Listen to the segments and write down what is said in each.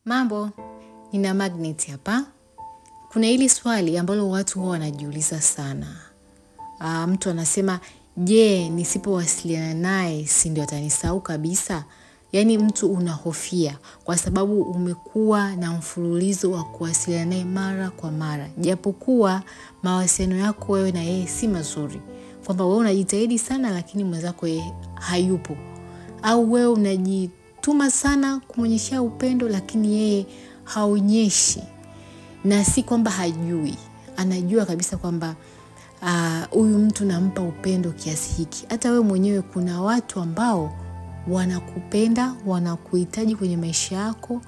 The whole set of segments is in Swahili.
Mambo, nina magnet hapa. Kuna hili swali ambalo watu huwa wanajiuliza sana. Mtu anasema, je, nisipowasiliana naye si ndio atanisahau kabisa? Yaani mtu unahofia kwa sababu umekuwa na mfululizo wa kuwasiliana naye mara kwa mara. Japokuwa mawasiliano yako wewe na yeye si mazuri. Kwamba wewe unajitahidi sana lakini mwenzako yeye hayupo. Au wewe unajituma sana kumwonyesha upendo lakini yeye haonyeshi. Na si kwamba hajui. Anajua kabisa kwamba huyu mtu nampa upendo kiasi hiki. Hata wewe mwenyewe kuna watu ambao wanakupenda, wanakuhitaji kwenye maisha yako,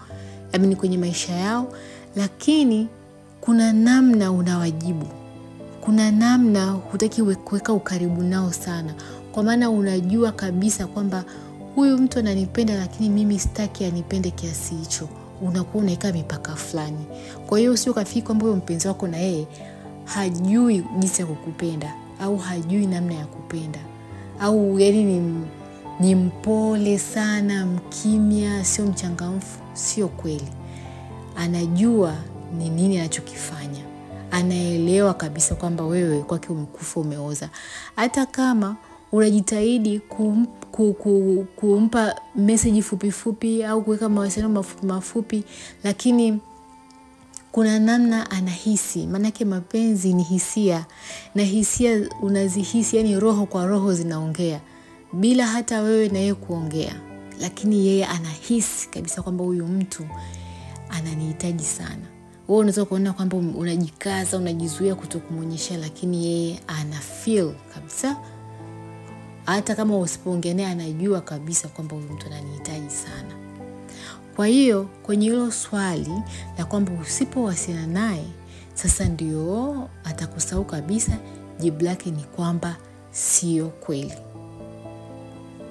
kwenye maisha yao, lakini kuna namna unawajibu. Kuna namna hutaki kuweka ukaribu nao sana. Kwa maana unajua kabisa kwamba huyu mtu ananipenda lakini mimi sitaki anipende kiasi hicho. Unakuwa unaweka mipaka fulani. Kwa hiyo sio kafikiri kwamba huyo mpenzi wako na yeye hajui jinsi ya kukupenda au hajui namna ya kupenda. Au yaani ni mpole sana, mkimya, sio mchangamfu, sio kweli. Anajua ni nini anachokifanya. Anaelewa kabisa kwamba wewe kwake umekufa umeoza. Hata kama unajitahidi kumpa message fupi fupi au kuweka mawasiliano mafupi mafupi, lakini kuna namna anahisi. Manake mapenzi ni hisia, na hisia unazihisi, yani roho kwa roho zinaongea bila hata wewe na yeye kuongea. Lakini yeye anahisi kabisa kwamba huyu mtu ananihitaji sana. Wewe unaweza kuona kwamba unajikaza, unajizuia kutokumuonyesha, lakini yeye ana feel kabisa. Hata kama usipoongea naye anajua kabisa kwamba huyu mtu ananihitaji sana. Kwa hiyo kwenye hilo swali la kwamba usipowasiliana naye sasa ndio atakusahau kabisa, jibu lake ni kwamba sio kweli.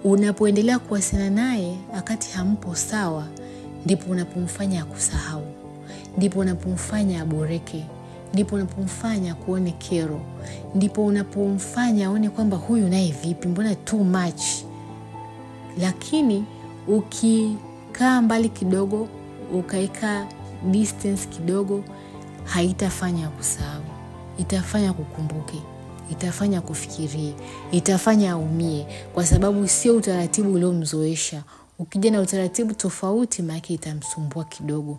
Unapoendelea kuwasiliana naye wakati hampo sawa, ndipo unapomfanya akusahau. Ndipo unapomfanya aboreke. Ndipo unapomfanya kuone kero. Ndipo unapomfanya aone kwamba huyu naye vipi, mbona too much. Lakini ukikaa mbali kidogo, ukaeka distance kidogo, haitafanya kusahau. Itafanya kukumbuke, itafanya kufikirie, itafanya aumie, kwa sababu sio utaratibu uliomzoesha. Ukija na utaratibu tofauti maana itamsumbua kidogo.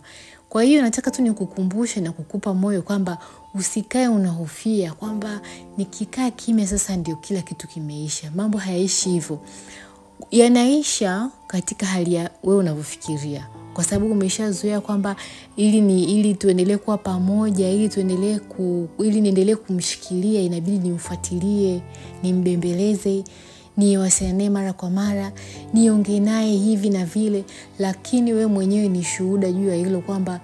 Kwa hiyo nataka tu nikukumbushe na kukupa moyo kwamba usikae unahofia kwamba nikikaa kimya sasa ndio kila kitu kimeisha. Mambo hayaishi hivyo. Yanaisha katika hali ya wewe unavyofikiria. Kwa sababu umeshazoea kwamba ili tuendelee kuwa pamoja, ili niendelee kumshikilia, inabidi nimfuatilie, nimbembeleze, niwasiliane naye mara kwa mara, niongee naye hivi na vile. Lakini wewe mwenyewe ni shuhuda juu ya hilo kwamba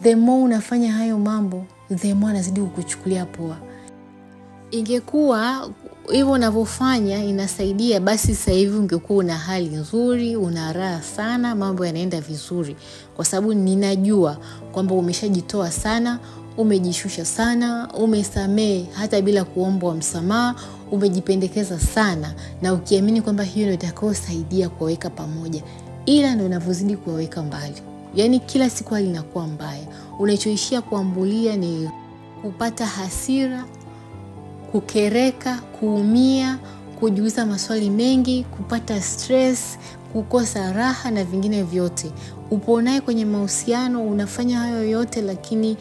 the more unafanya hayo mambo, the more anazidi kukuchukulia poa. Ingekuwa hivyo unavyofanya inasaidia, basi sasa hivi ungekuwa una hali nzuri, una raha sana, mambo yanaenda vizuri. Kwa sababu ninajua kwamba umeshajitoa sana, umejishusha sana, umesamehe hata bila kuomba msamaha, umejipendekeza sana, na ukiamini kwamba hiyo ndio itakayosaidia kuwaweka pamoja. Ila ndio inavyozidi kuwaweka mbali. Yaani kila siku hali inakuwa mbaya. Unachoishia kuambulia ni kupata hasira, kukereka, kuumia, kujiuliza maswali mengi, kupata stress, kukosa raha na vingine vyote. Upo naye kwenye mahusiano, unafanya hayo yote, lakini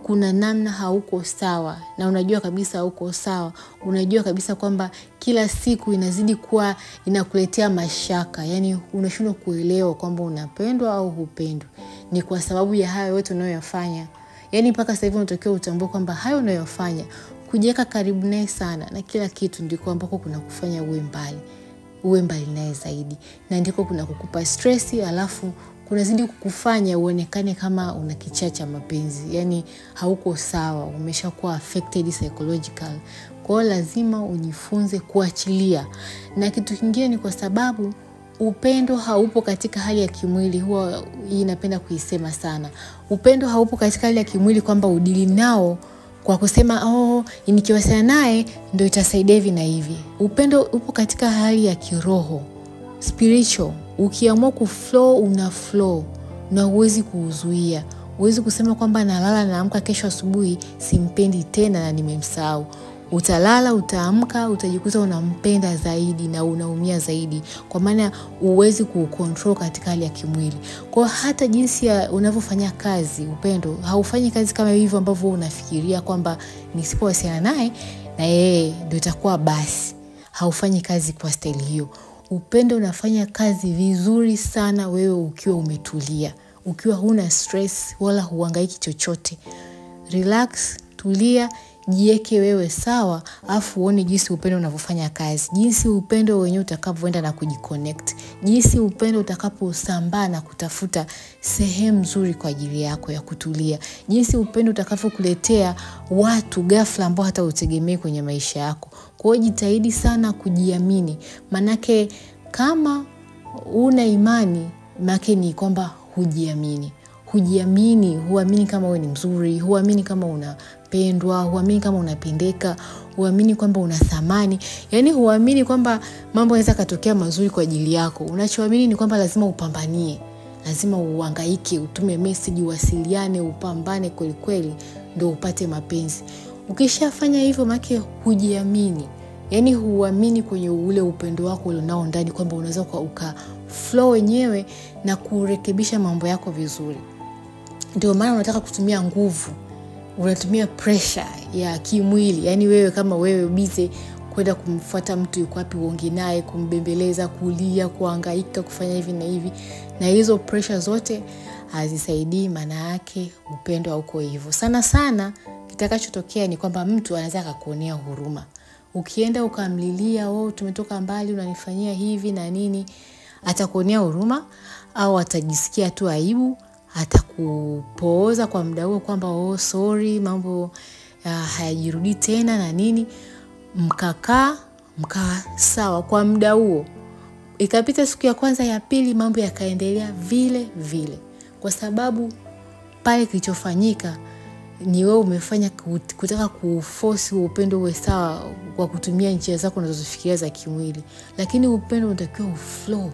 kuna namna hauko sawa, na unajua kabisa hauko sawa. Unajua kabisa kwamba kila siku inazidi kuwa inakuletea mashaka. Yaani unashindwa kuelewa kwamba unapendwa au hupendwi. Ni kwa sababu ya hayo yote unayoyafanya. Yaani mpaka sasa hivi unatakiwa utambue kwamba hayo unayofanya, kujiweka karibu naye sana na kila kitu, ndiko ambako kuna kufanya uwe mbali naye zaidi, na ndiko kuna kukupa stress, alafu kunazidi kukufanya uonekane kama una kichaa cha mapenzi. Yaani hauko sawa, umeshakuwa affected psychological. Kwa hiyo lazima ujifunze kuachilia. Na kitu kingine ni kwa sababu upendo haupo katika hali ya kimwili. Huwa inapenda kuisema sana. Upendo haupo katika hali ya kimwili kwamba udili nao kwa kusema nikiwasiliana naye ndio itasaidia hivi na hivi. Upendo upo katika hali ya kiroho, spiritual. Ukiamua kuflow una flow. na huwezi kuuzuia. Huwezi kusema kwamba nalala naamka kesho asubuhi simpendi tena na nimemsahau. Utalala, utaamka, utajikuta unampenda zaidi na unaumia zaidi, kwa maana huwezi kucontrol katika hali ya kimwili. Kwa hata jinsi unavyofanya kazi, upendo haufanyi kazi kama hivyo ambavyo unafikiria kwamba nisipowasiliana naye na yeye ndio itakuwa basi. Haufanyi kazi kwa staili hiyo. Upendo unafanya kazi vizuri sana wewe ukiwa umetulia, ukiwa huna stress wala huhangaiki chochote. Relax, tulia, jiweke wewe sawa, afu uone jinsi upendo unavyofanya kazi, jinsi upendo wenyewe utakavyoenda na kujiconnect, jinsi upendo utakaposambaa na kutafuta sehemu nzuri kwa ajili yako ya kutulia, jinsi upendo utakavyokuletea watu ghafla ambao hata utegemei kwenye maisha yako. Kwa hiyo jitahidi sana kujiamini, manake kama una imani maana ni kwamba hujiamini. Huamini kama wewe ni mzuri, huamini kama unapendwa, huamini kama unapendeka, huamini kwamba una thamani. Yaani huamini kwamba mambo yanaweza katokea mazuri kwa ajili yako. Unachoamini ni kwamba lazima upambanie, lazima uhangaike, utume message, uwasiliane, upambane kweli kweli ndio upate mapenzi. Ukishafanya hivyo maana hujiamini. Yaani huamini kwenye ule upendo wako ulionao ndani kwamba unaweza flow wenyewe na kurekebisha mambo yako vizuri. Ndio maana unataka kutumia nguvu, unatumia pressure ya kimwili. Yaani wewe kama wewe busy kwenda kumfuata mtu yuko wapi, uongee naye, kumbembeleza, kulia, kuhangaika, kufanya hivi na hivi. Na hizo pressure zote hazisaidii, maana yake upendo hauko hivyo. Sana sana kitakachotokea ni kwamba mtu anaweza kukuonea huruma. Ukienda ukamlilia, tumetoka mbali unanifanyia hivi na nini, atakuonea huruma au atajisikia tu aibu, atakupooza kwa muda huo kwamba sorry, mambo hayajirudi tena na nini. Mkakaa sawa kwa muda huo. Ikapita siku ya kwanza, ya pili, mambo yakaendelea vile vile, kwa sababu pale kilichofanyika ni wewe umefanya kutaka kuforce upendo uwe sawa kwa kutumia njia zako unazofikiria za kimwili. Lakini upendo unatakiwa uflow,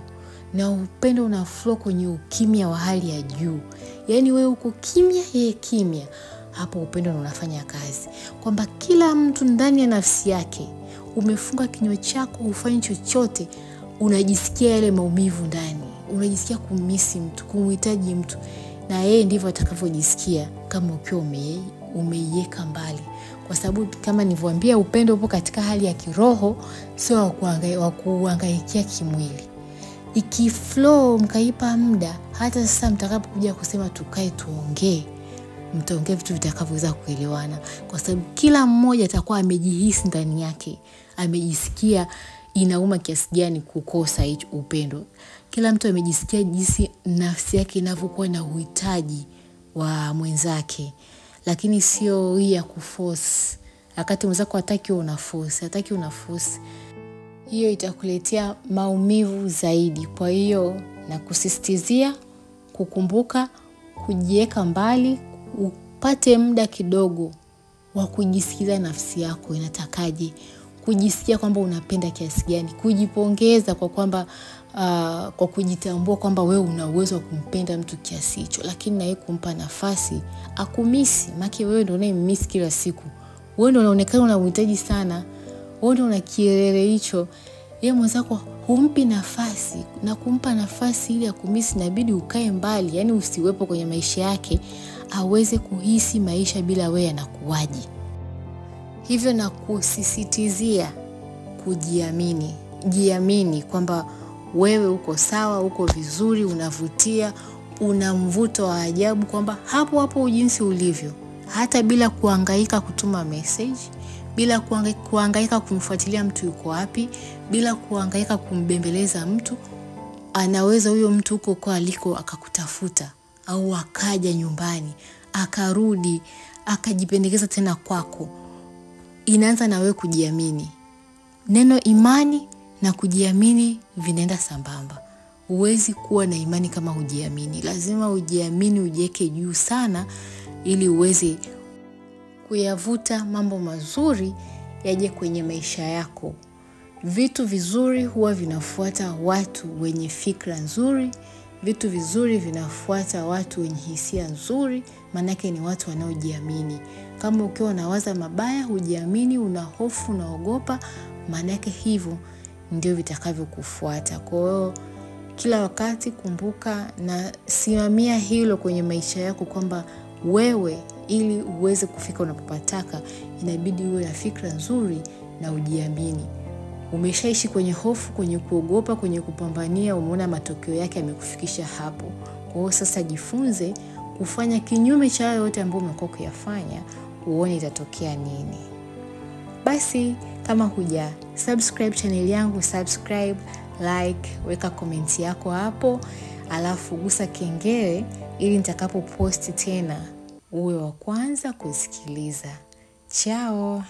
na upendo una flow kwenye ukimya wa hali ya juu. Yaani wewe uko kimya, yeye kimya. Hapo upendo unafanya kazi. Kwamba kila mtu ndani ya nafsi yake, umefunga kinywa chako, hufanyi chochote, unajisikia yale maumivu ndani. Unajisikia kumisi mtu, kumhitaji mtu. Na yeye ndivyo atakavyojisikia kama ukiwa umeiweka mbali. Kwa sababu kama nilivyowaambia, upendo upo katika hali ya kiroho, sio wa kuhangaikia kimwili. Ikiflow mkaipa muda, hata sasa mtakapokuja kusema tukae tuongee, mtaongea vitu vitakavyoweza kuelewana, kwa sababu kila mmoja atakuwa amejihisi ndani yake, amejisikia inauma kiasi gani kukosa hicho upendo. Kila mtu amejisikia jinsi nafsi yake inavyokuwa na uhitaji wa mwenzake, lakini sio hii ya kuforce. Wakati mwenzako hataki una force, hiyo itakuletea maumivu zaidi. Kwa hiyo na kusisitizia kukumbuka kujiweka mbali, upate muda kidogo wa kujisikiza nafsi yako inatakaje, kujisikia kwamba unapenda kiasi gani, kujipongeza kwa kwamba kwa kujitambua kwamba wewe una uwezo wa kumpenda mtu kiasi hicho, lakini na yeye kumpa nafasi akumisi. Maana wewe ndio unayemmiss kila siku, wewe ndio unaonekana unamhitaji sana, wewe ndio una kielele hicho. Yeye mwenzako humpi nafasi, na kumpa nafasi ili akumisi inabidi ukae mbali, yani usiwepo kwenye maisha yake, aweze kuhisi maisha bila wewe anakuwaje. Hivyo na kusisitizia kujiamini. Jiamini kwamba wewe uko sawa, uko vizuri, unavutia, una mvuto wa ajabu, kwamba hapo jinsi ulivyo, hata bila kuhangaika kutuma message, bila kuhangaika kumfuatilia mtu yuko wapi, bila kuhangaika kumbembeleza mtu, anaweza huyo mtu huko kwa aliko akakutafuta, au akaja nyumbani, akarudi, akajipendekeza tena kwako. Inaanza na wewe kujiamini. Neno imani na kujiamini vinaenda sambamba. Huwezi kuwa na imani kama hujiamini. Lazima ujiamini, ujiweke juu sana ili uweze kuyavuta mambo mazuri yaje kwenye maisha yako. Vitu vizuri huwa vinafuata watu wenye fikra nzuri vitu vizuri vinafuata watu wenye hisia nzuri, manake ni watu wanaojiamini. Kama ukiwa unawaza mabaya, hujiamini, una hofu, unaogopa, manake hivyo ndio vitakavyokufuata. Kwa hiyo kila wakati kumbuka na simamia hilo kwenye maisha yako kwamba wewe ili uweze kufika unapopataka inabidi uwe na fikra nzuri na ujiamini. Umeshaishi kwenye hofu, kwenye kuogopa, kwenye kupambania, umeona matokeo yake yamekufikisha hapo. Kwa hiyo sasa jifunze kufanya kinyume cha yote ambayo umekuwa ukiyafanya, uone itatokea nini. Basi kama huja subscribe channel yangu, subscribe, like, weka comment yako hapo, alafu gusa kengele ili nitakapo post tena uwe wa kwanza kusikiliza. Ciao.